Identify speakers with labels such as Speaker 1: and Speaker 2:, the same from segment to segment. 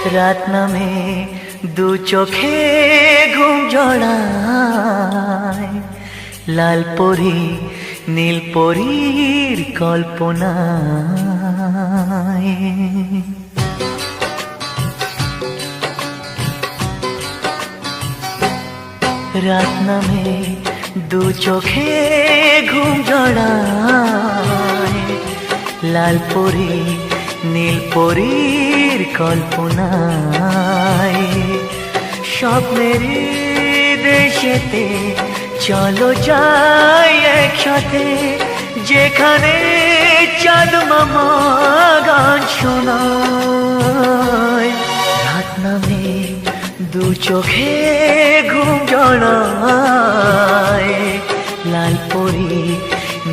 Speaker 1: রাত নামে দু চোখে ঘুম জড়ায়, লাল পরি নীল পরীর কল্পনায়। রাত নামে দু চোখে ঘুম জড়ায়, লাল পরি নীল পরীর কল্পনায়। স্বপ্নের দেশেতে চলো যাই একসাথে, যেখানে চাঁদ মামা গান শোনায়। রাত নামে দু চোখে ঘুম জড়ায়, লাল পরি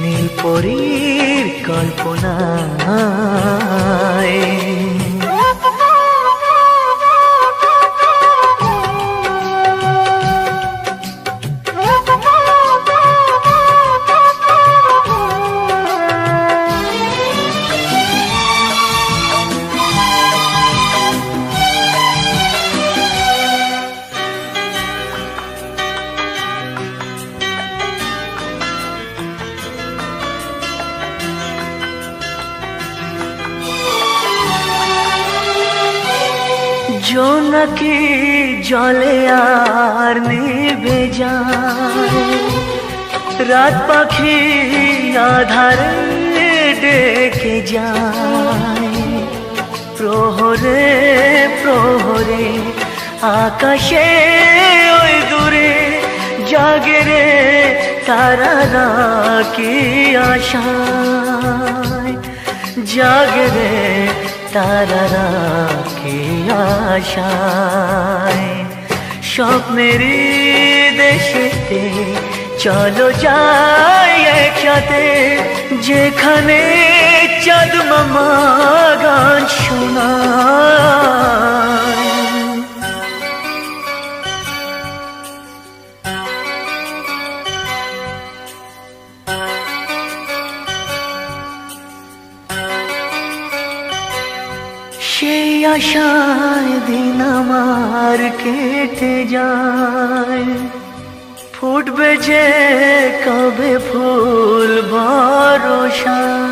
Speaker 1: নীল পরীর কল্পনায়। জোনাকি জলে আর নিভে যায়, রাত পাখি আধারে ডেকে যায়। প্রহরে প্রহরে আকাশে ওই দূরে জাগে রে তারারা কি আশায়, জাগে রে তারারা কি আশায়। স্বপ্নের দেশেতে চলো যাই একসাথে, যেখানে চাঁদ মামা গান শোনায়। সেই আশায় দিন আমার কেটে যায়, ফুটবে যে কবে ফুল বরষায়।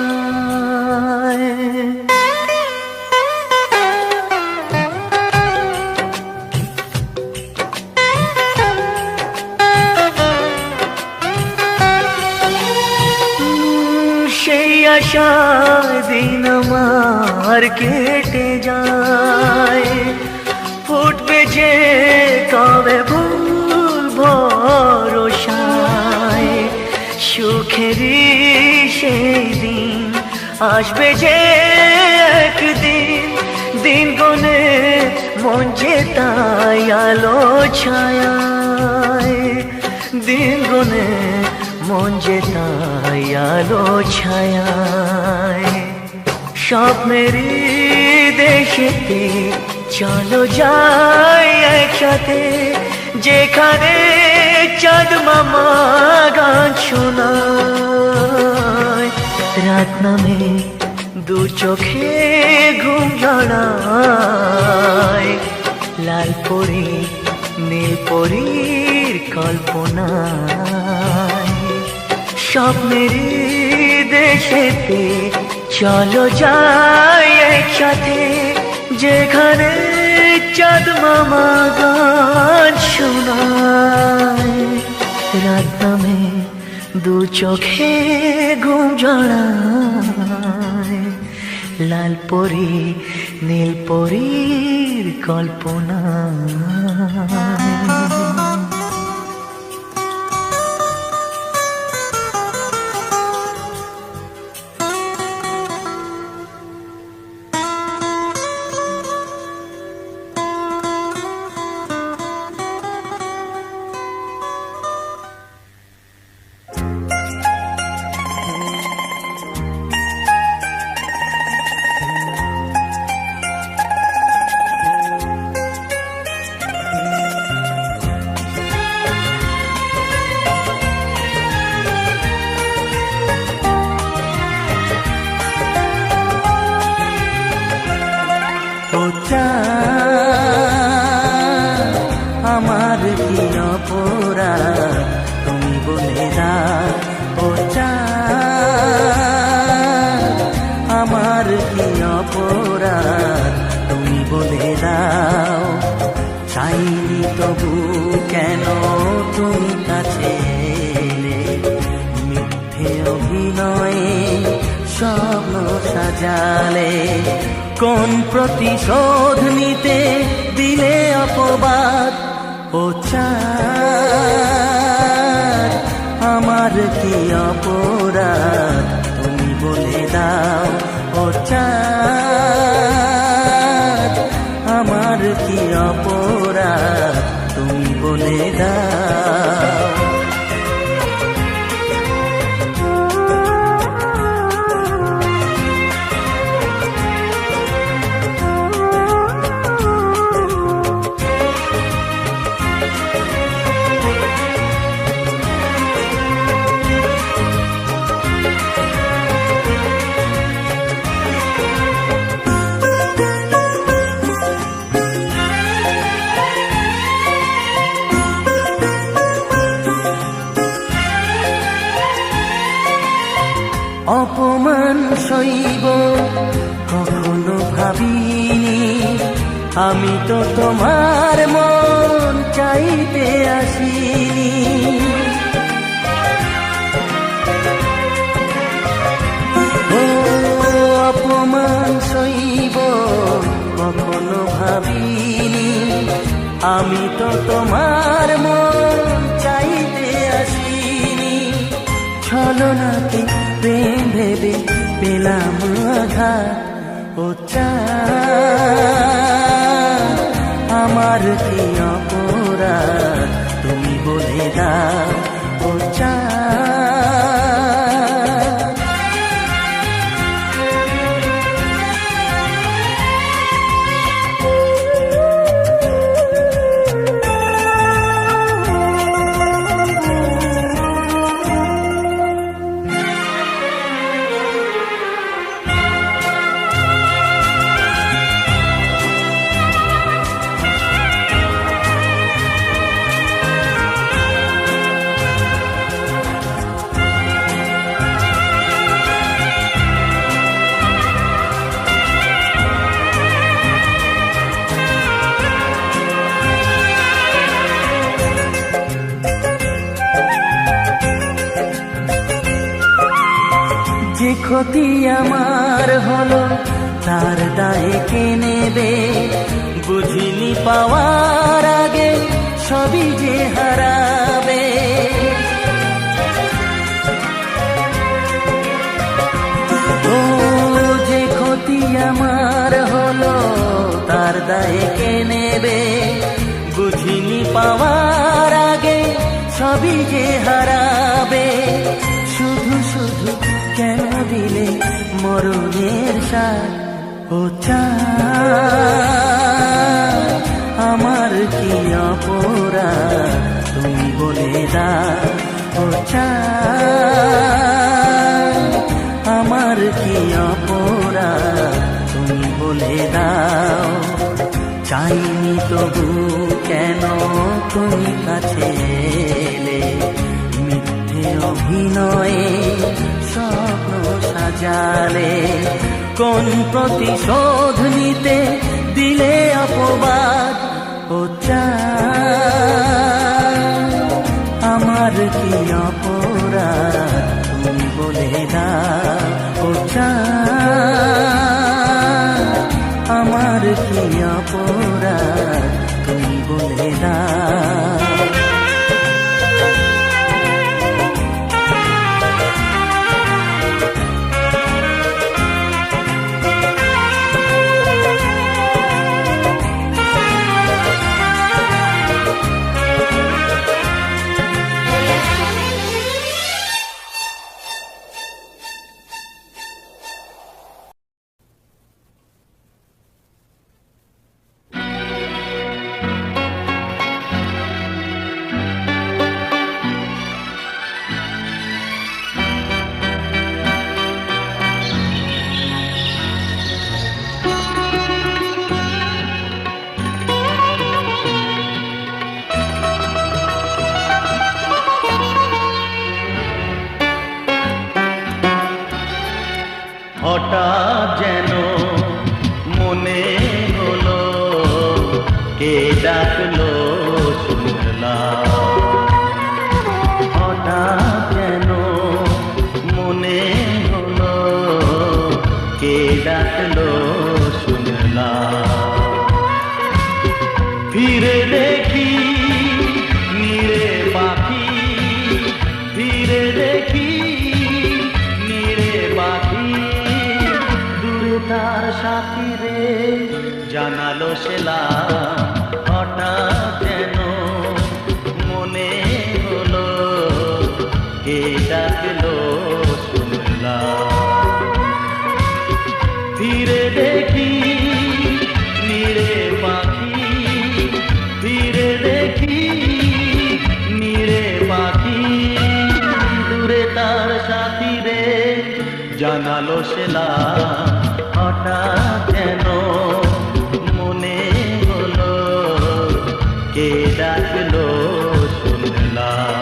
Speaker 1: সেই আশায় দিন আমার কেটে যায়, ফুটবে যে কবে ফুল ভরসায়। সুখেরই সেই দিন আসবে যে একদিন, দিন গনে মন যে তাই আলো ছায়ায়। দিন গনে মন যে তাই আলো ছায়ায়। স্বপ্নের দেশেতে চলো যাই একসাথে, যেখানে চাঁদ মামা গান শোনায়। রাত নামে দু চোখে ঘুম জড়ায়, লাল পরি নীল পরীর কল্পনায়। স্বপ্নের দেশেতে চলো যাই একসাথে, যেখানে চাঁদ মামা গান শোনায়। রাত নামে দু চোখে ঘুম জড়ায়, লাল পরি নীল পরীর কল্পনায়। অপরাধ তুমি বলে দাও ও চাঁদ, আমার কি অপরাধ তুমি বলে দাও। চাইনি তবু কেন তুমি কাছে এলে, মিথ্যে অভিনয়ে স্বপ্ন সাজালে। কোন প্রতিশোধ নিতে দিলে অপবাদ ও চাঁদ, আমার কি অপরাধ তুমি বলে দাও ও চাঁদ, আমার কি অপরাধ তুমি বলে দাও। অপমান সইব কখনো ভাবিনি, আমি তো তোমার মন চাইতে আসিনি। ও অপমান সইব কখনো ভাবিনি, আমি তো তোমার মন চাইতে আসিনি। ছলনাকে প্রেম ভেবে পেলাম আঘাত ও চাঁদ, আমার কি অপরাধ তুমি বলে দাও ও চাঁদ। যে ক্ষতি আমার হলো তার দায়ে কে নেবে, বুঝিনি পাওয়ার আগে সবই যে হারাবে। ও যে ক্ষতি আমার হলো তার দায়ে কে নেবে, বুঝিনি পাওয়ার আগে সবই যে হারাবে। শুধু শুধু কেন দিলে মরণের সাথ ও চাঁদ, আমার কি অপরাধ তুমি বলে দাও ও চাঁদ, আমার কি অপরাধ তুমি বলে দাও। চাইনি তবু কেন তুমি কাছে এলে, মিথ্যে অভিনয়ে স্বপ্ন সাজালে। কোন প্রতিশোধ নিতে দিলে অপবাদ ও চাঁদ, আমার কি অপরাধ তুমি বলে দাও ও চাঁদ, আমার কি অপরাধ তুমি বলে দাও। ডাকলো শুনলাম। হঠাৎ যেন মনে হলো কে ডাকলো শুনলাম। ফিরে দেখি নীড়ে পাখি, ফিরে দেখি নীড়ে পাখি, দূরে তার সাথী রে জানালো সেলাম। হঠাৎ যেন মনে হলো কে ডাকলো শুনলাম। ফিরে দেখি নীড়ে পাখি, ফিরে দেখি নীড়ে পাখি, দূরে তার সাথী রে জানালো সেলাম। হঠাৎ যেন মনে হলো কে ডাকলো শুনলাম।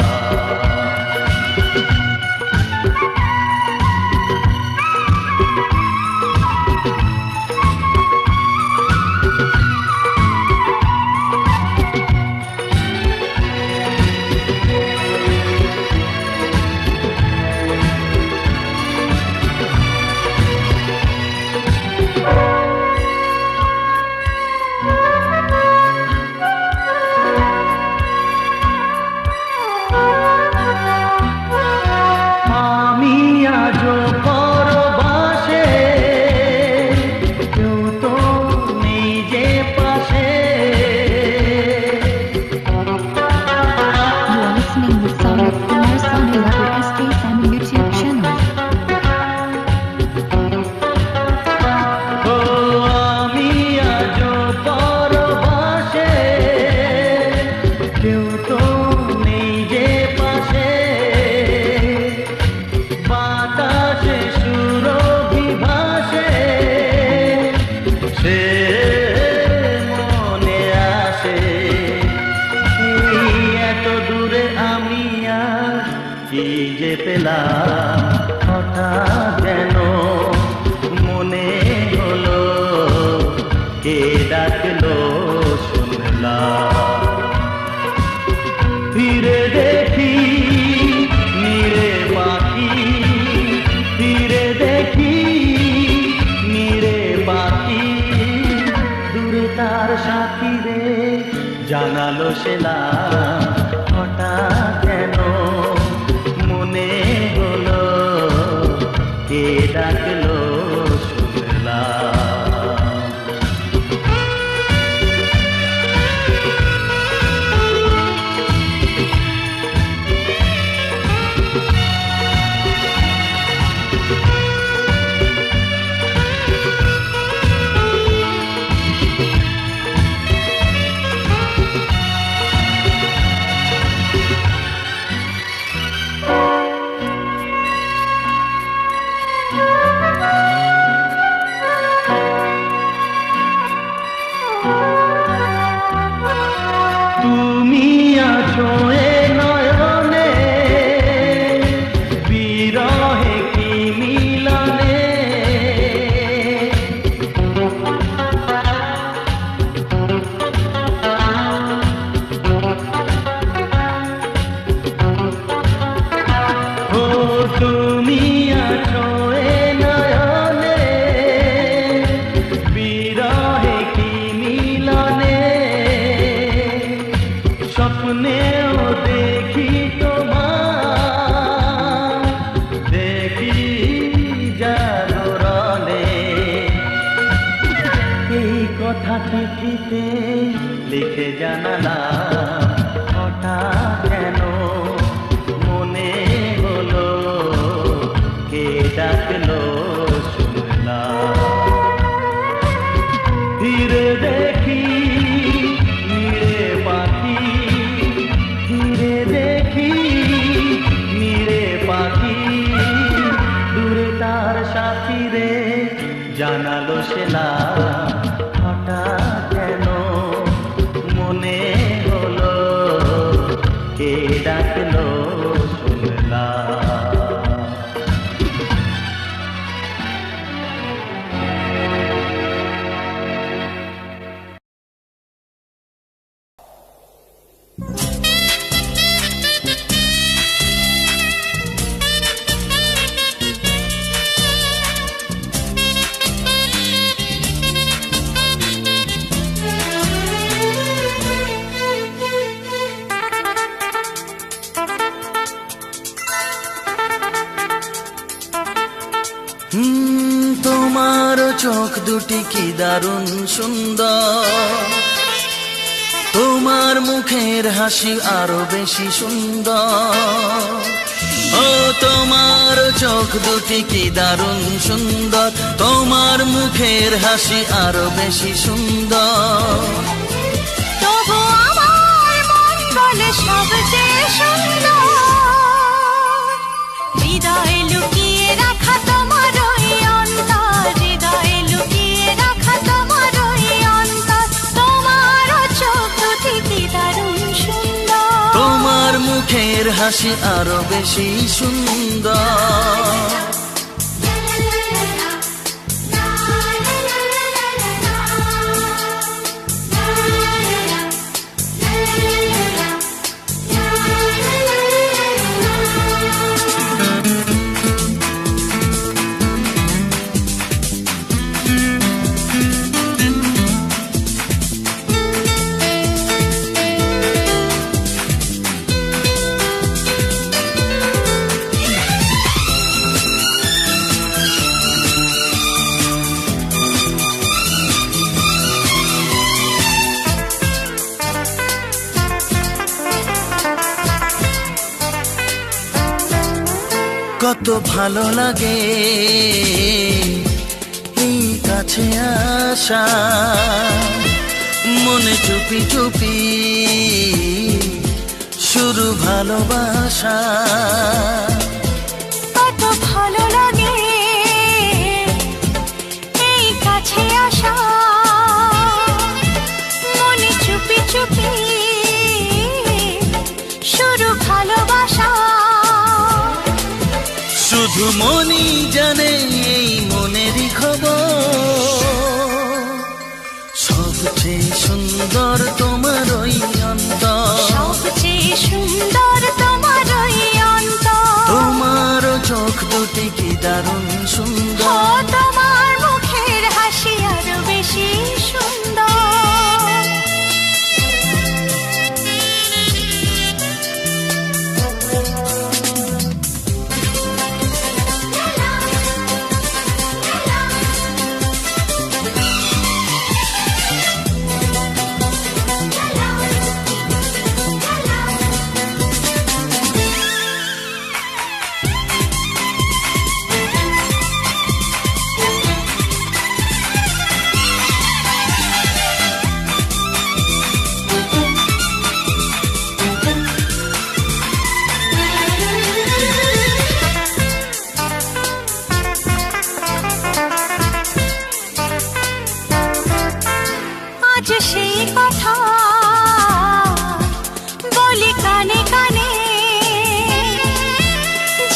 Speaker 1: কি যে পেলাম, হঠাৎ যেন মনে হলো কে ডাকলো শুনলাম। ফিরে দেখি নীড়ে পাখি, ফিরে দেখি নীড়ে পাখি, দূরে তার সাথী রে জানালো সেলাম। হঠাৎ যেন মনে হলো কে ডাকলো শুনলাম। তুমি আছো এ নয়নে, বিরহে কি মিলনে, ও তুমি আছো এ নয়নে, বিরহে কি মিলনে, স্বপ্নেও দেখি তোমার, দেখি জাগরণে, এই কথা চিঠিতে লিখে জানালাম। হঠাৎ যেন মনে হলো কে ডাকলো শুনলাম। ফিরে দেখি নীড়ে পাখি, ফিরে দেখি নীড়ে পাখি, দূরে তার সাথী রে জানালো সেলাম। হঠাৎ যেন মনে হলো কে ডাকলো শুনলাম। দুটি কি দারুণ সুন্দর, তোমার মুখের হাসি আরো বেশি সুন্দর। ও তোমার চোখ দুটি কি দারুণ সুন্দর, তোমার মুখের হাসি আরো বেশি সুন্দর।
Speaker 2: তবু আমার মন বলে সবচেয়ে সুন্দর, হৃদয়ে লুকিয়ে রাখা তোমার ওই অন্তর, হৃদয়ে লুকিয়ে রাখা তোমার ওই অন্তর। তোমার চোখ দুটি কি দারুণ সুন্দর,
Speaker 1: তোমার মুখের হাসি আরো বেশি সুন্দর। কত ভালো লাগে এই কাছে আসা, মনে চুপি চুপি শুরু ভালোবাসা।
Speaker 2: কত ভালো লাগে এই কাছে আসা, মনে চুপি চুপি শুরু ভালোবাসা।
Speaker 1: শুধু মনই জানে এই মনেরই খবর, সবচেয়ে সুন্দর তোমার ওই অন্তর,
Speaker 2: সবচেয়ে সুন্দর তোমার ওই অন্তর।
Speaker 1: তোমার চোখ দুটি কি দারুণ
Speaker 2: ও
Speaker 1: সুন্দর,
Speaker 2: তোমার মুখের হাসি আরো বেশি সুন্দর। আজ সেই কথা বলি কানে কানে,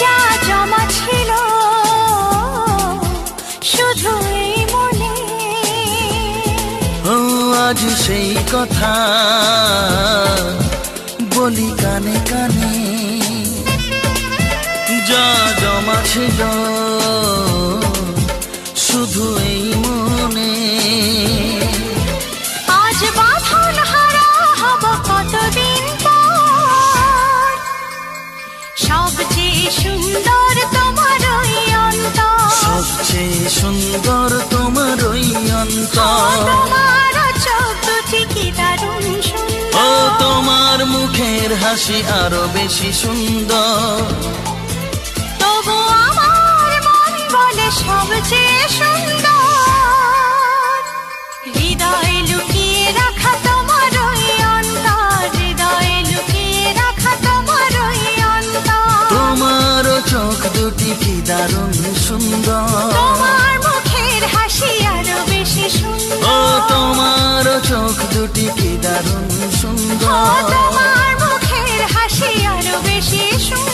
Speaker 2: যা জমা ছিল শুধু এই মনে।
Speaker 1: ও আজ সেই কথা বলি কানে কানে, যা জমা ছিল শুধু এই মনে।
Speaker 2: আজ বাঁধন হারা হব কতদিন পর, সবচেয়ে সুন্দর তোমার ওই অন্তর,
Speaker 1: সবচেয়ে সুন্দর তোমার ওই অন্তর।
Speaker 2: তোমার চোখ দুটি কি দারুণ
Speaker 1: ও
Speaker 2: সুন্দর,
Speaker 1: তোমার মুখের হাসি আরো বেশি সুন্দর।
Speaker 2: তবু আমার মন বলে সবচেয়ে সুন্দর, হৃদয়ে লুকিয়ে রাখা তোমার ওই অন্তর, হৃদয়ে লুকিয়ে রাখা তোমার ওই অন্তর।
Speaker 1: তোমার চোখ দুটি কি দারুণ সুন্দর,
Speaker 2: তোমার মুখের হাসি আরো বেশি
Speaker 1: ও
Speaker 2: সুন্দর,
Speaker 1: তোমার চোখ দুটি কি দারুণ
Speaker 2: ও
Speaker 1: সুন্দর।
Speaker 2: তোমার মুখের হাসি আরো বেশি সুন্দর।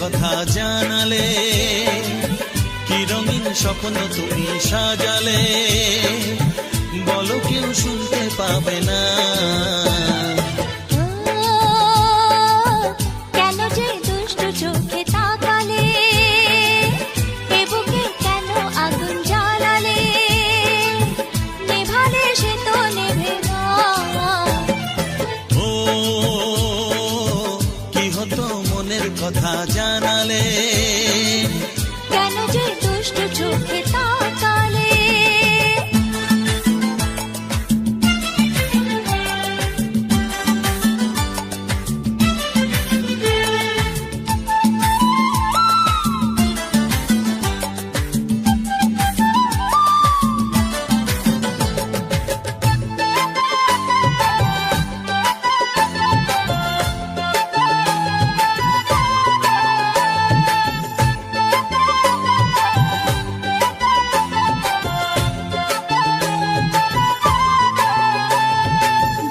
Speaker 1: কথা জানালে, কি রঙিন স্বপ্ন তুমি সাজালে, বলো কেউ শুনতে পাবে না।
Speaker 2: কেন যে দুষ্টু চোখে তাকালে, এ বুকে কেন আগুন জ্বালালে, নেভালে সে তো নেভে না।
Speaker 1: ও কি হতো মনের কথা জানালে,
Speaker 2: কেন যে দুষ্টু চোখে তাকালে।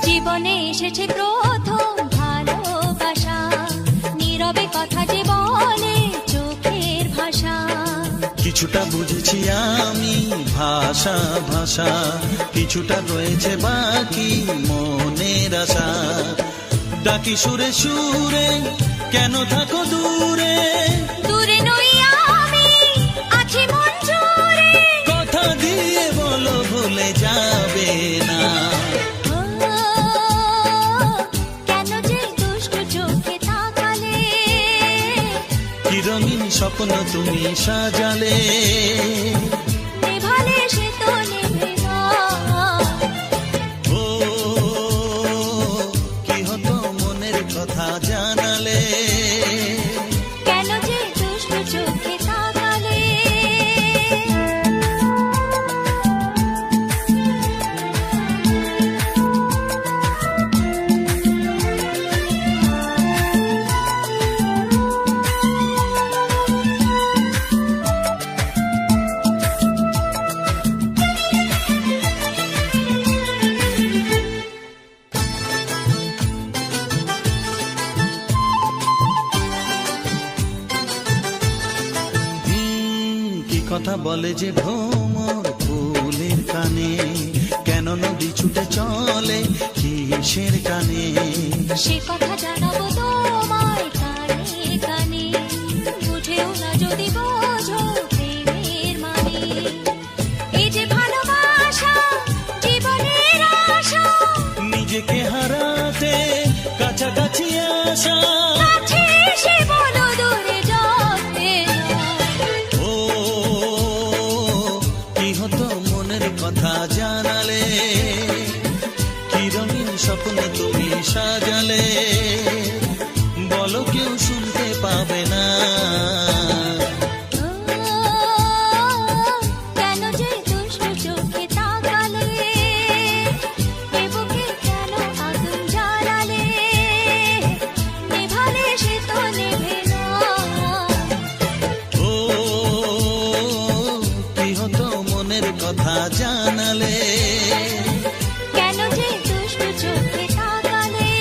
Speaker 2: জীবনে এসেছে প্রথম ভালোবাসা, নীরবে কথা যে বলে চোখের ভাষা।
Speaker 1: কিছুটা বুঝেছি আমি ভাষা ভাষা, কিছুটা রয়েছে বাকি মনের আশা। ডাকি সুরে সুরে কেন থাকো দূরে,
Speaker 2: দূরে নই আমি আছি মন জুড়ে,
Speaker 1: কথা দিয়ে বলো ভুলে যাবে না।
Speaker 2: কেন যে দুষ্টু চোখে তাকালে,
Speaker 1: কি রঙিন স্বপ্ন তুমি সাজালে,
Speaker 2: নেভালে সে তো নেভে না।
Speaker 1: ও কি হতো মনের কথা জানালে,
Speaker 2: কেন যে দুষ্টু চোখে তাকালে।
Speaker 1: কি কথা বলে যে ভ্রমর ফুলের কানে, কেন নদী ছুটে চলে কিসের কানে।
Speaker 2: সে কথা জানাবো তোমায় কানে কানে, বুঝেও না যদি বোঝো প্রেমের মানে। এই যে ভালোবাসা জীবনের আশা,
Speaker 1: নিজেকে হারাতে কাছাকাছি আসা।
Speaker 2: কাছে এসে বলো দূরে যাবে না।
Speaker 1: ও কি হতো মনের কথা জানালে, কি রঙিন স্বপ্ন তুমি সাজালে, বলো কেউ শুনতে পাবে না।
Speaker 2: কেন যে দুষ্টু চোখে তাকালে, এ বুকে কেন আগুন জ্বালালে, নেভালে সে তো নেভে না।
Speaker 1: ও কি হতো মনের কথা জানালে,
Speaker 2: কেন যে দুষ্টু চোখে তাকালে।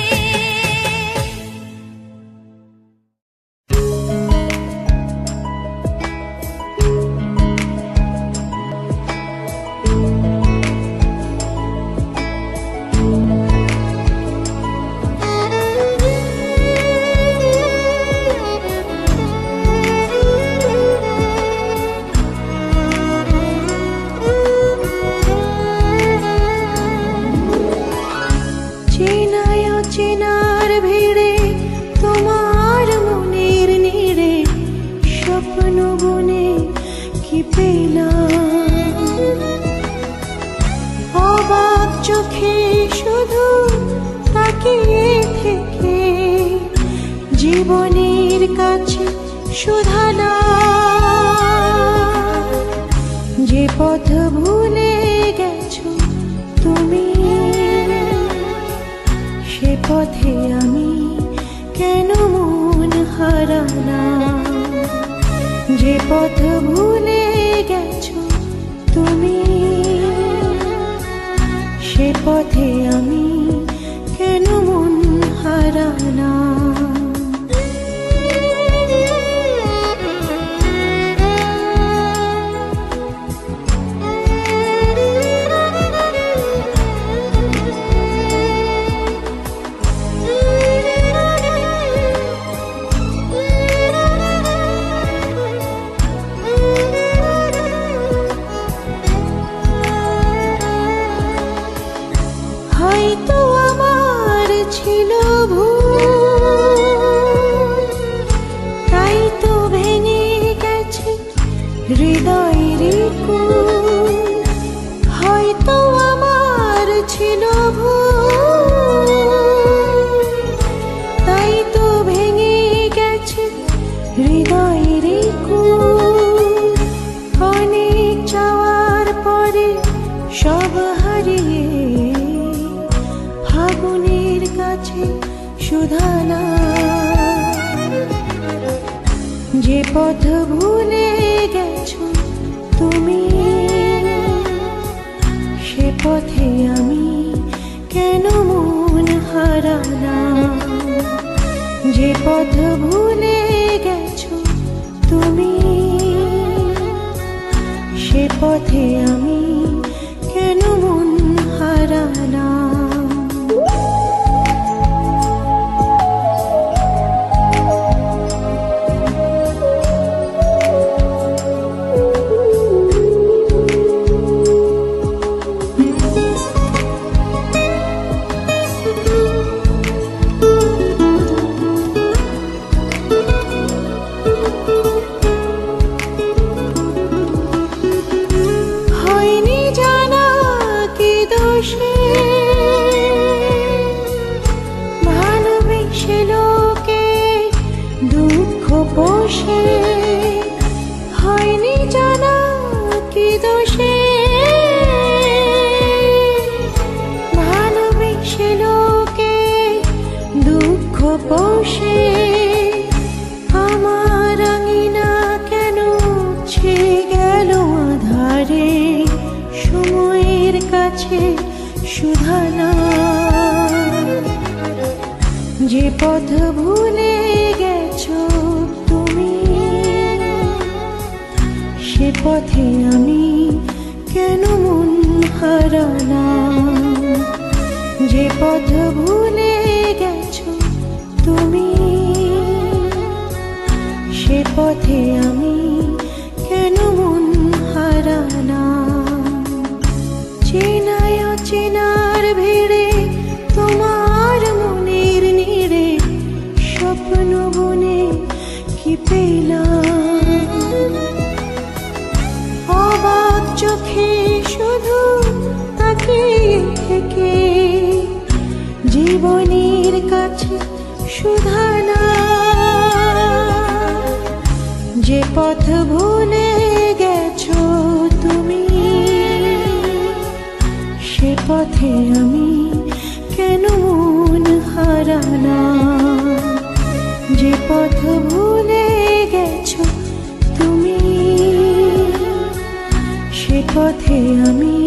Speaker 3: চেনায় অচেনার ভিড়ে তোমার মনের নিড়ে স্বপ্ন বুনে কি পেলাম, অবাক চোখে শুধু তাকিয়ে থেকে জীবনের কাছে শুধানা। যে পথ ভুলে গেছো তুমি, সে পথে আমি কেন মন হারালাম। যে পথ ভুলে গেছো তুমি, সে পথে আমি কেন মন হারালাম। হয়তো আমার ছিল ভুল, তাই তো ভেঙে গেছে হৃদয়ের কুল। হয়তো আমার ছিল ভুল, তাই তো ভেঙে গেছে হৃদয়ের কুল। অনেক চাওয়ার পরে সব হারিয়ে ফাগুনের কাছে সুধানা, যে পথ ভুলে গেছো তুমি, সে পথে আমি কেন মন হারালাম। যে পথ ভুলে গেছো তুমি, সে পথে আমি কেন মন হারালাম। হয়নি জানা কি দোষে ভালোবেসে লোকে দুঃখ পোষে। হয়নি জানা কি দোষে ভালোবেসে লোকে দুঃখ পোষে। আমার আঙিনা কেন ছে গেল আধারে, সময়ের কাছে সুধানা। যে পথ ভুলে গেছো তুমি, সে পথে আমি কেন মন হারালাম। যে পথ ভুলে গেছো তুমি, সে পথে আমি কেন মন হারালাম। চেনায় অচেনার ভিড়ে তোমার মনের নিড়ে স্বপ্ন বনে কি পেলাম। অবাক চোখে শুধু তাকিয়ে থেকে জীবনের কাছে সুধানা। যে পথ ভুলে গেছো তুমি, সে পথে আমি কেন মন হারালাম। যে পথ ভুলে গেছো তুমি, সে পথে আমি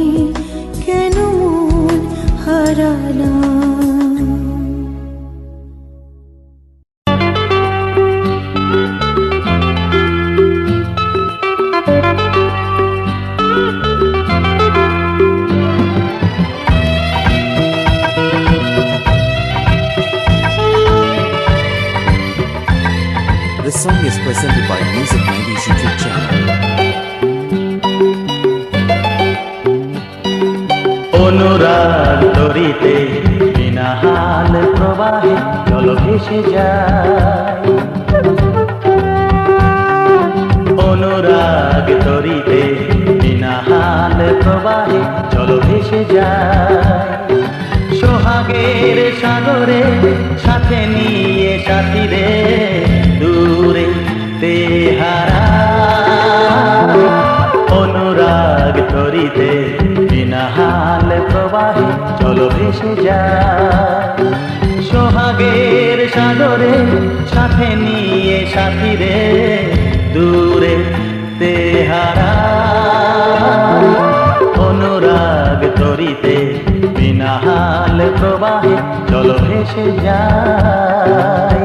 Speaker 3: কেন মন হারালাম।
Speaker 4: This song is presented by Music 90s YouTube channel.
Speaker 5: অনুরাগ তরিতে বিনা হাল প্রবাহে জল ভেসে যায়। অনুরাগ তরিতে বিনা হাল প্রবাহে জল ভেসে যায়। সোহাগের সাগরে সাথে নিয়ে সাথীরে দূরে তেহারা। অনুরাগ তরিতে বিনা হাল প্রবাহে জল ভেসে যায়। সোহাগের সাগরে সাথে নিয়ে সাথীরে দূরে তেহারা। অনুরাগ তরিতে বিনা হাল প্রবাহে জল ভেসে যায়।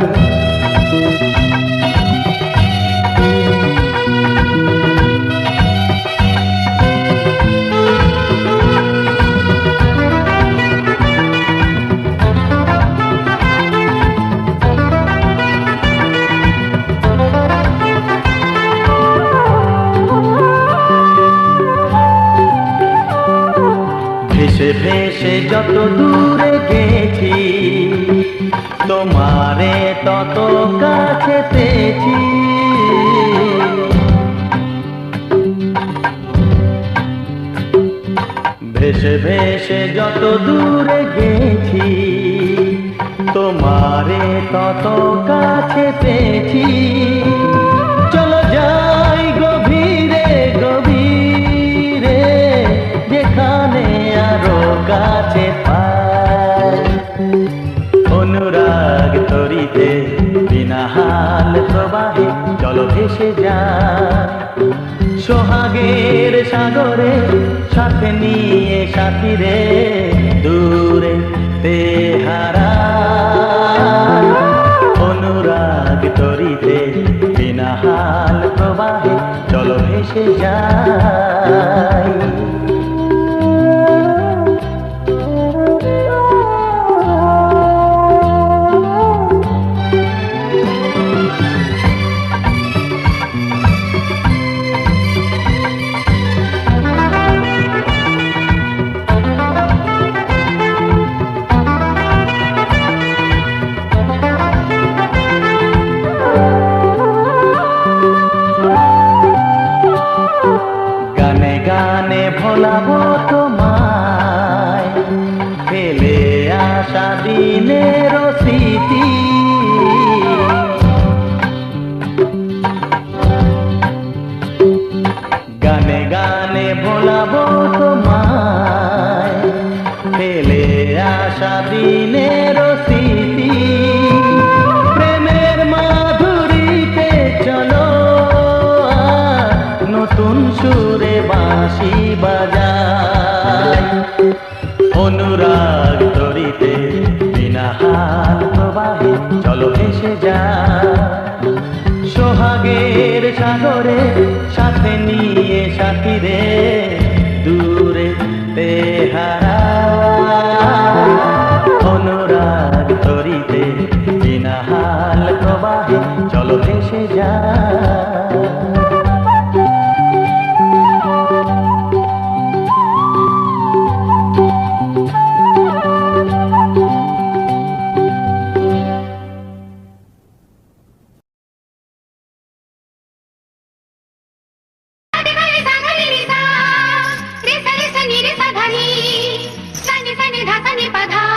Speaker 5: ভেসে ভেসে যত দূরে গেছি, তোমারে তত কাছে পেয়েছি। ভেসে ভেসে যত দূরে গেছি, তোমারে তত কাছে পেয়েছি। চলো যাই গভীরে গভীরে, যেখানে আরো কাছে পাই। অনুরাগ তরিতে বিনা হাল প্রবাহে চলো ভেসে যায়। সোহাগের সাগরে সাথে নিয়ে সাথীরে দূরে তেহারায়। অনুরাগ তরিতে বিনা হাল প্রবাহে চলো ভেসে যায়। গানে গানে ভোলাবো তোমায়, ফেলে আসা দিনের স্মৃতি। গানে গানে ভোলাবো তোমায়, ফেলে আসা দিনের স্মৃতি। প্রেমের মাধুরীতে চলো নতুন সুরে বাঁশি বাজাই। অনুরাগ তরিতে বিনা হাল প্রবাহে চলো ভেসে যায়। সোহাগের সাগরে সাথে নিয়ে সাথীরে দূরে তেহারায়। অনুরাগ তরিতে বিনা হাল প্রবাহে চলো ভেসে যায়।
Speaker 2: गा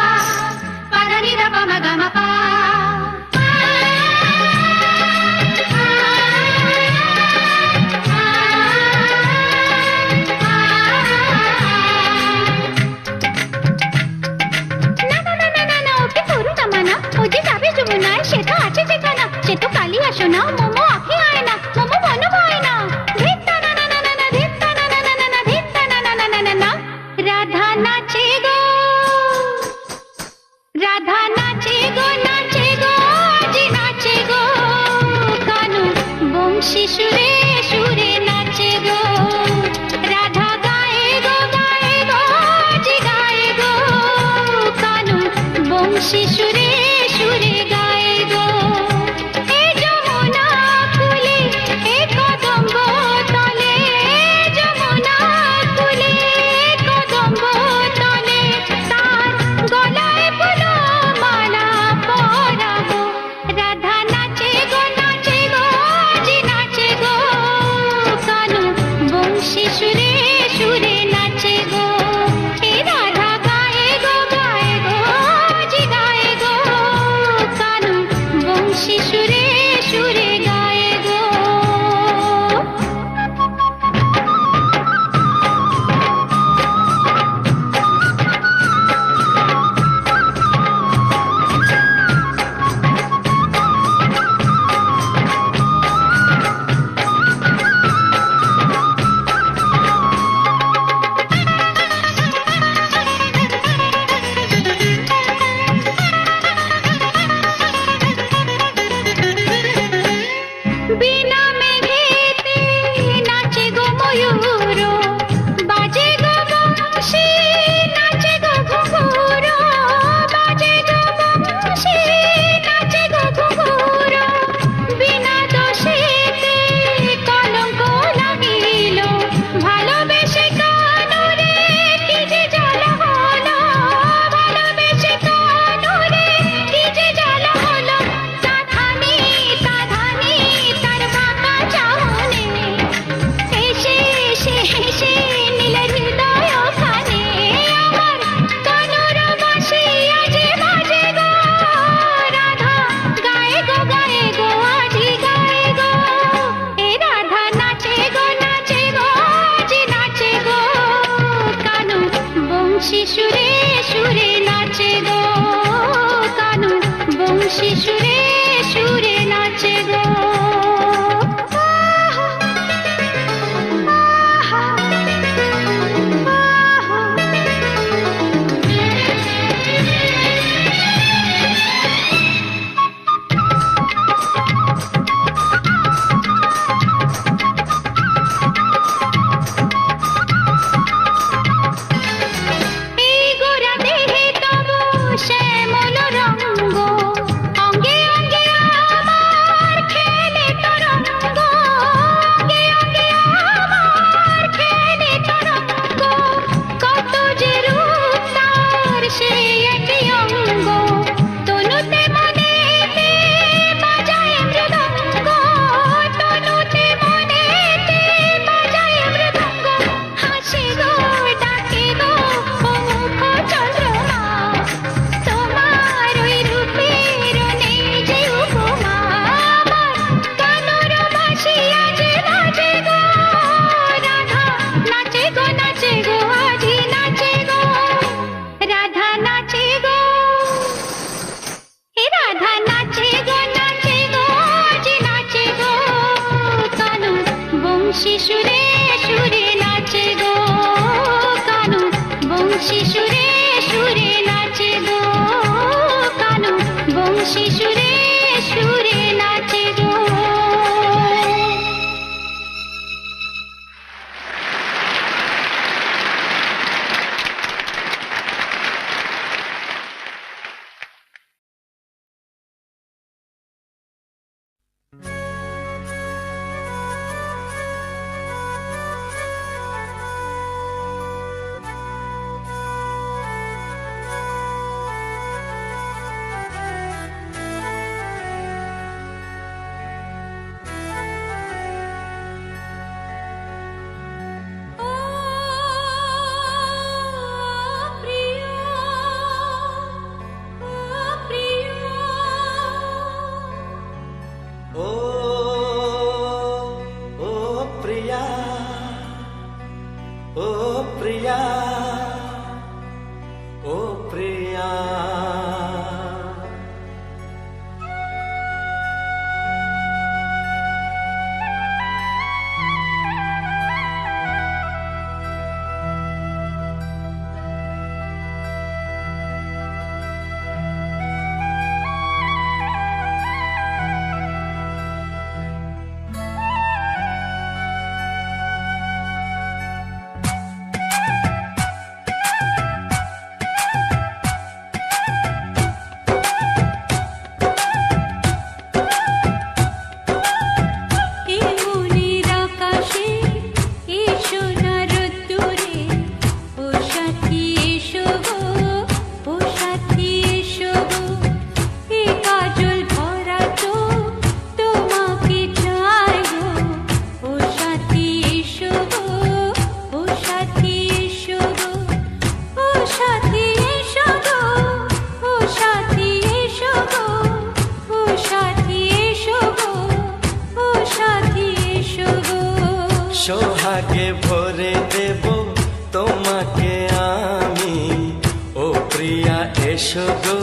Speaker 6: গো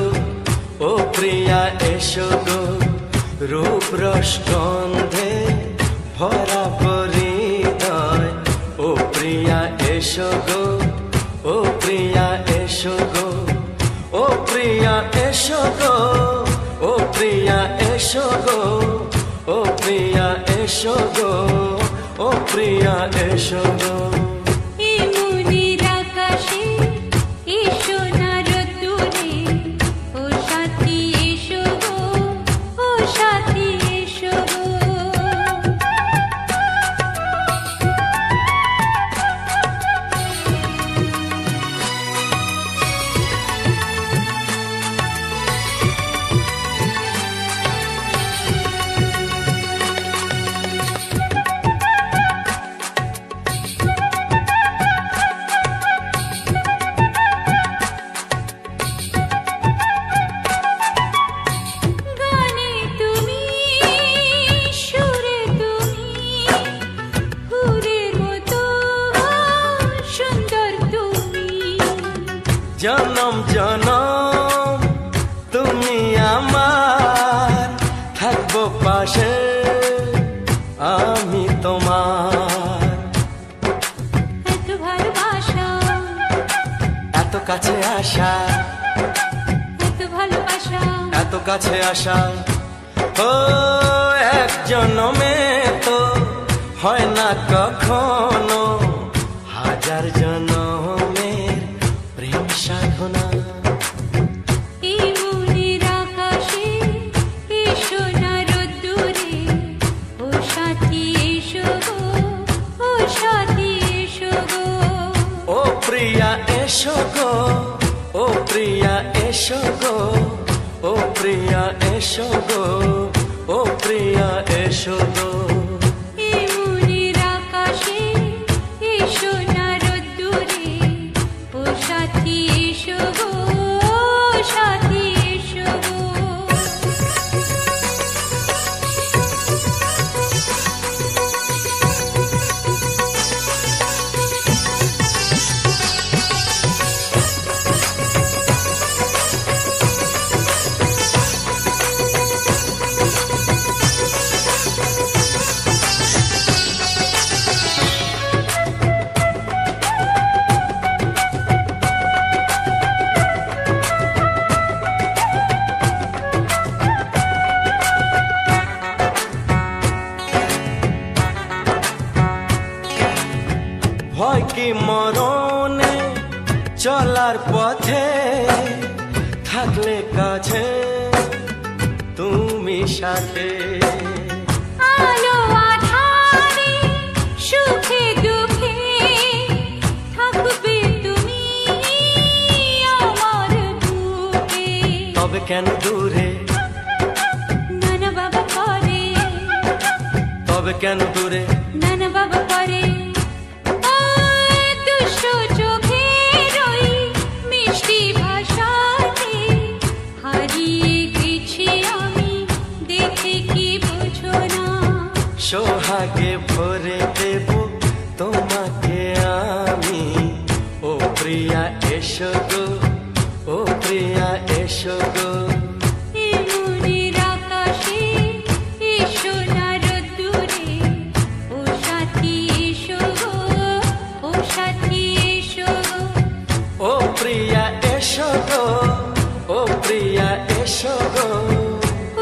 Speaker 6: ও প্রিয়া এসো গো রূপ রস গন্ধে ভরা হৃদয় ও প্রিয়া এসো গো ও প্রিয়া এসো গো ও প্রিয়া এসো গো ও প্রিয়া এসো গো ও প্রিয়া এসো গো ও প্রিয়া এসো গো
Speaker 2: এই মনের আকাশে এসো না রোদ্দুরে, ও সাথী এসো গো, ও সাথী এসো গো। গানে তুমি, সুরে তুমি, ফুলের মতো সুন্দর তুমি।
Speaker 6: জনম জনম তুমি আমার থাকবো পাশে আমি তোমার
Speaker 2: এত ভালোবাসা,
Speaker 6: এত কাছে আসা
Speaker 2: এত ভালোবাসা,
Speaker 6: এত কাছে আসা ও এক জনমে তো হয় না কখনো হাজার জনমের প্রেম সাধনা
Speaker 2: এই মনের আকাশে এসো না রোদ্দুরে, ও সাথী এসো গো, ও সাথী এসো গো।
Speaker 6: ও প্রিয়া এসো গো ও প্রিয়া এসো গো ও প্রিয়া এসো গো ও প্রিয়া এসো গো
Speaker 2: এই মনের আকাশে এসো না রোদ্দুরে, ও সাথী এসো গো, ও সাথী এসো গো।
Speaker 6: ভয় কি মরণে চলার পথে থাকলে কাছে তুমি সাথে
Speaker 2: আলো আঁধারে সুখে দুঃখে থাকবে তুমি আমার বুকে।
Speaker 6: তবে কেন দূরে
Speaker 2: নানা বাবা করে,
Speaker 6: তবে কেন দূরে
Speaker 2: নানা বাবা করে। দুষ্ট চোখের ওই মিষ্টি ভাষাতে হারিয়ে গেছি আমি, দেখে কি বোঝো না।
Speaker 6: সোহাগে ভরে দেব তোমাকে আমি ও প্রিয়া এসো গো ও প্রিয়া এসো গো
Speaker 2: এই মনের আকাশে এসো না রোদ্দুরে, ও সাথী এসো গো, ও সাথী এসো গো।
Speaker 6: ও প্রিয়া এসো গো ও প্রিয়া এসো গো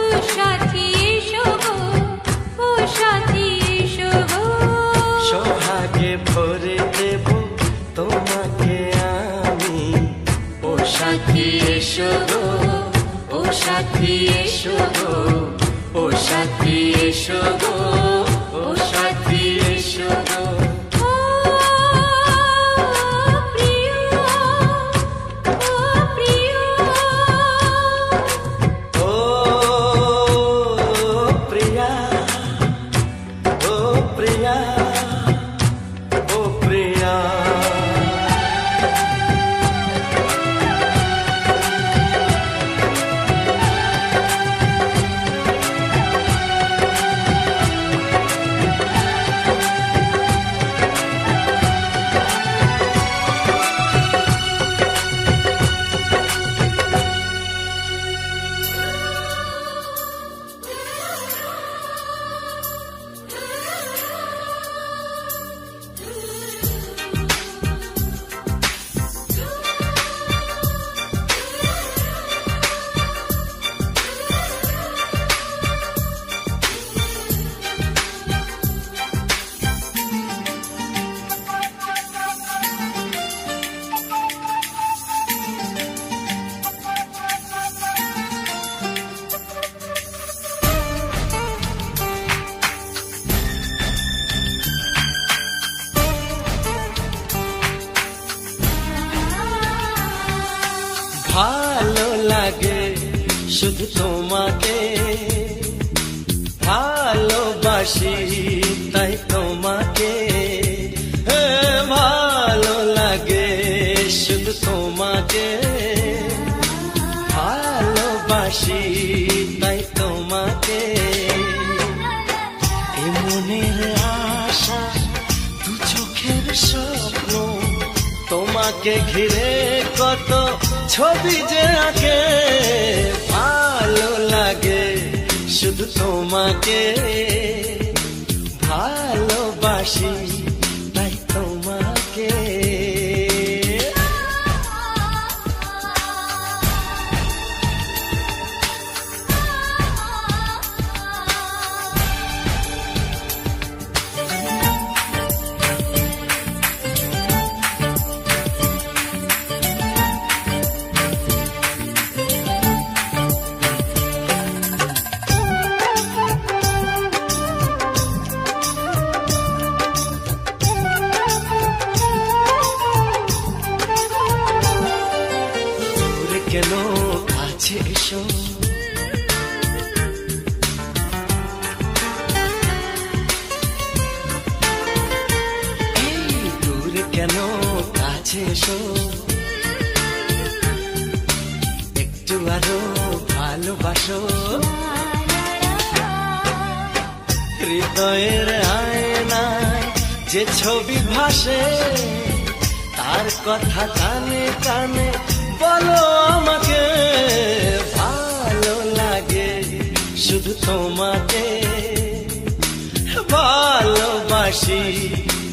Speaker 2: ও সাথী এসো গো, ও সাথী এসো গো।
Speaker 6: সোহাগে ভরে দেব তোমাকে আমি ও সাথী এসো গো ও সাথী এসো গো ও সাথী এসো গো ও সাথী এসো গো
Speaker 2: ও প্রিয়, ও প্রিয়,
Speaker 6: ও প্রিয়া ও প্রিয়া ও প্রিয়া শুধু তোমাকে ভালোবাসি তাই তোমাকে ভালো লাগে শুধু তোমাকে ভালোবাসি তাই তোমাকে এ মনের আশা দু চোখের স্বপ্ন তোমাকে ঘিরে কত ছবি যে আঁকে ভালো লাগে শুধু তোমাকে ভালোবাসি তাই তোমাকে কেন কাছে এসো দূরে কেন কাছে এসো একটু আরো ভালোবাসো হৃদয়ের আয়নায় যে ছবি ভাসে তার কথা কানে কানে বলো আমাকে ভালো লাগে শুধু তোমাকে ভালোবাসি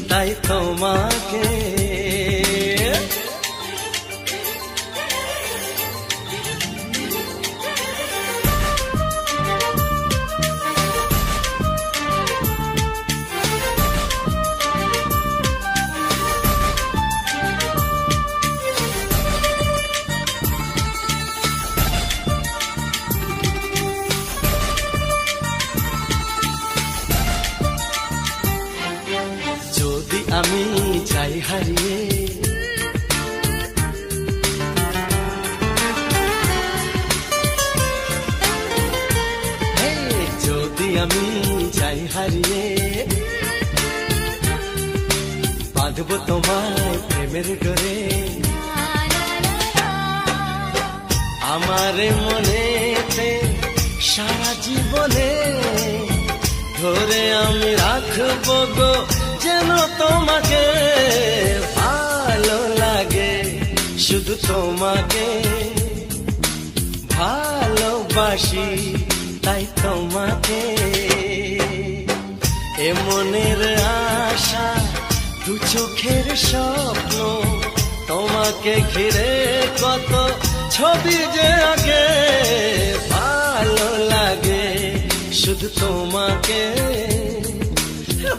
Speaker 6: তাই তোমাকে আমি চাই হারিয়ে যদি আমি চাই হারিয়ে বাঁধব তোমার প্রেমের ডোরে আমার মনেতে সারা জীবনে ধরে আমি রাখবো গো যেন তোমাকে ভালো লাগে শুধু তোমাকে ভালোবাসি তাই তোমাকে এ মনের আশা দু চোখের স্বপ্ন তোমাকে ঘিরে কত ছবি যে আঁকে ভালো লাগে শুধু তোমাকে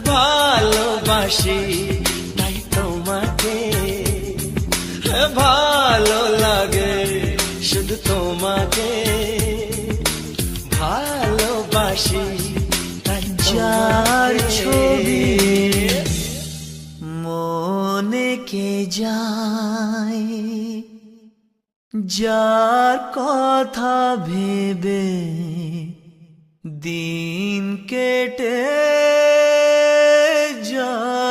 Speaker 6: ভালোবাসি তাই তোমাকে ভালো লাগে শুধু তোমাকে ভালোবাসি তাই
Speaker 1: যার ছবি মনে কে যায় যার কথা ভেবে দিন কেটে যায়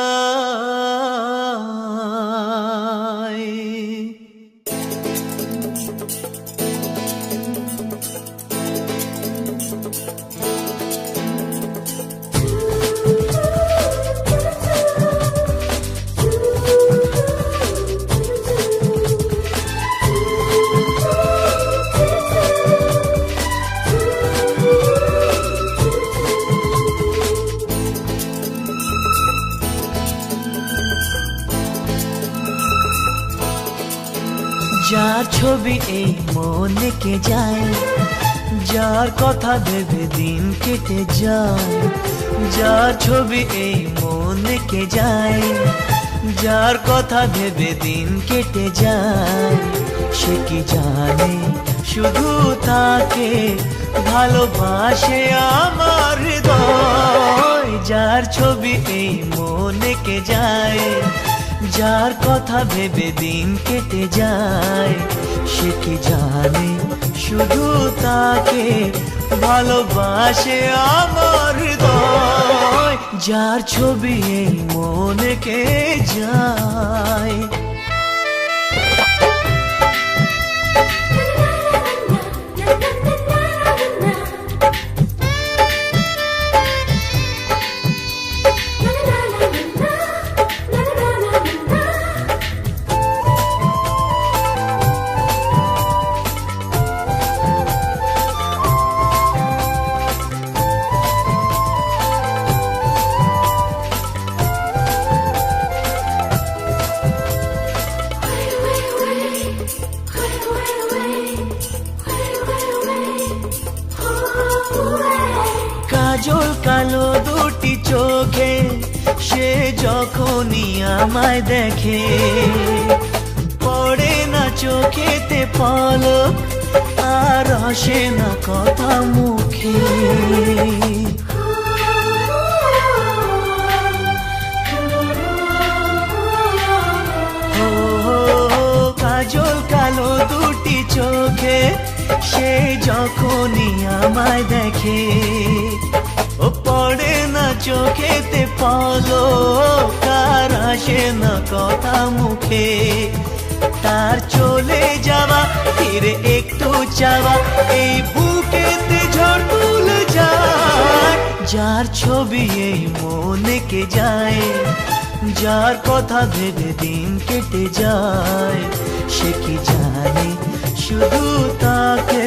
Speaker 1: যার ছবি এই মনে কে যায় যার কথা ভেবে দিন কেটে যায় যার ছবি এই মনে কে যায় যার কথা ভেবে দিন কেটে যায় সে কি জানে শুধু তাকে ভালোবাসে আমার হৃদয় যার ছবি এই মনে কে যায় যার কথা ভেবে দিন কেটে যায়, সে কি জানে শুধু তাকে ভালোবাসে আমার হৃদয়। যার ছবি এই মনে কে যায়। কাজল কালো দুটি চোখে সে যখনই আমায় দেখে, পড়ে না চোখেতে পলক আর আসে না কথা মুখে। কাজল কালো দুটি চোখে সে যখনই আমায় দেখে, ও পড়ে না চোখেতে পলক আর আসে না কথা মুখে। তার চলে যাওয়া ফিরে একটু চাওয়া এই বুকেতে ঝড় তুলে যায়। যার ছবি এই মনে কে যায়, যার কথা ভেবে দিন কেটে যায়, সে কি জানে শুধু তাকে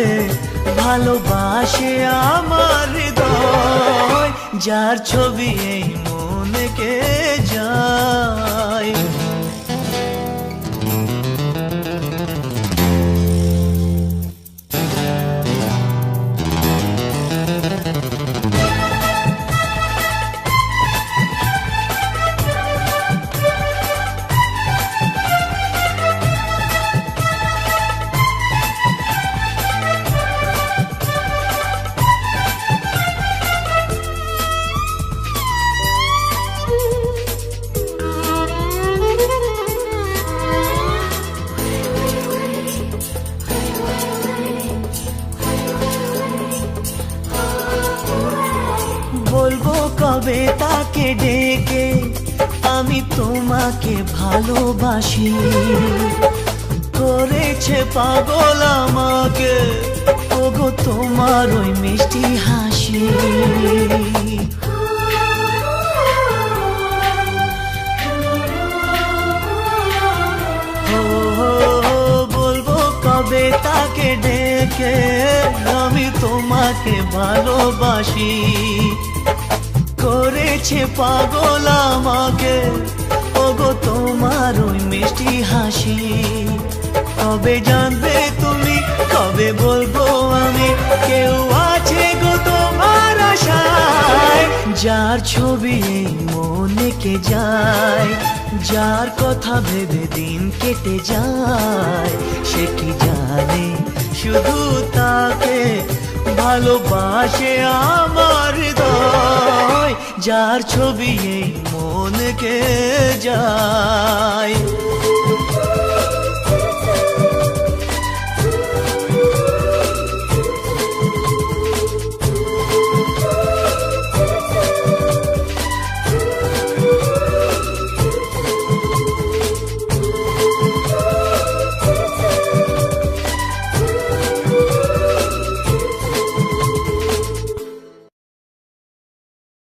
Speaker 1: ভালোবাসে আমার হৃদয়। যার ছবি এই মনে কে যায়। বলবো কবে তাকে ডেকে আমি তোমাকে ভালোবাসি, করেছে পাগল আমাকে ওগো তোমার ওই মিষ্টি হাসি। বলবো কবে তাকে ডেকে আমি তোমাকে ভালোবাসি, করেছে পাগল আমাকে ওগো তোমার ওই মিষ্টি হাসি। কবে জানবে তুমি, কবে বলবো আমি, কেউ আছে গো তোমার আশায়। যার ছবি এই মনে কে যায়, যার কথা ভেবে দিন কেটে যায়, সে কি জানে শুধু তাকে ভালোবাসে আমার হৃদয়। যার ছবি এই মনে কে যায়।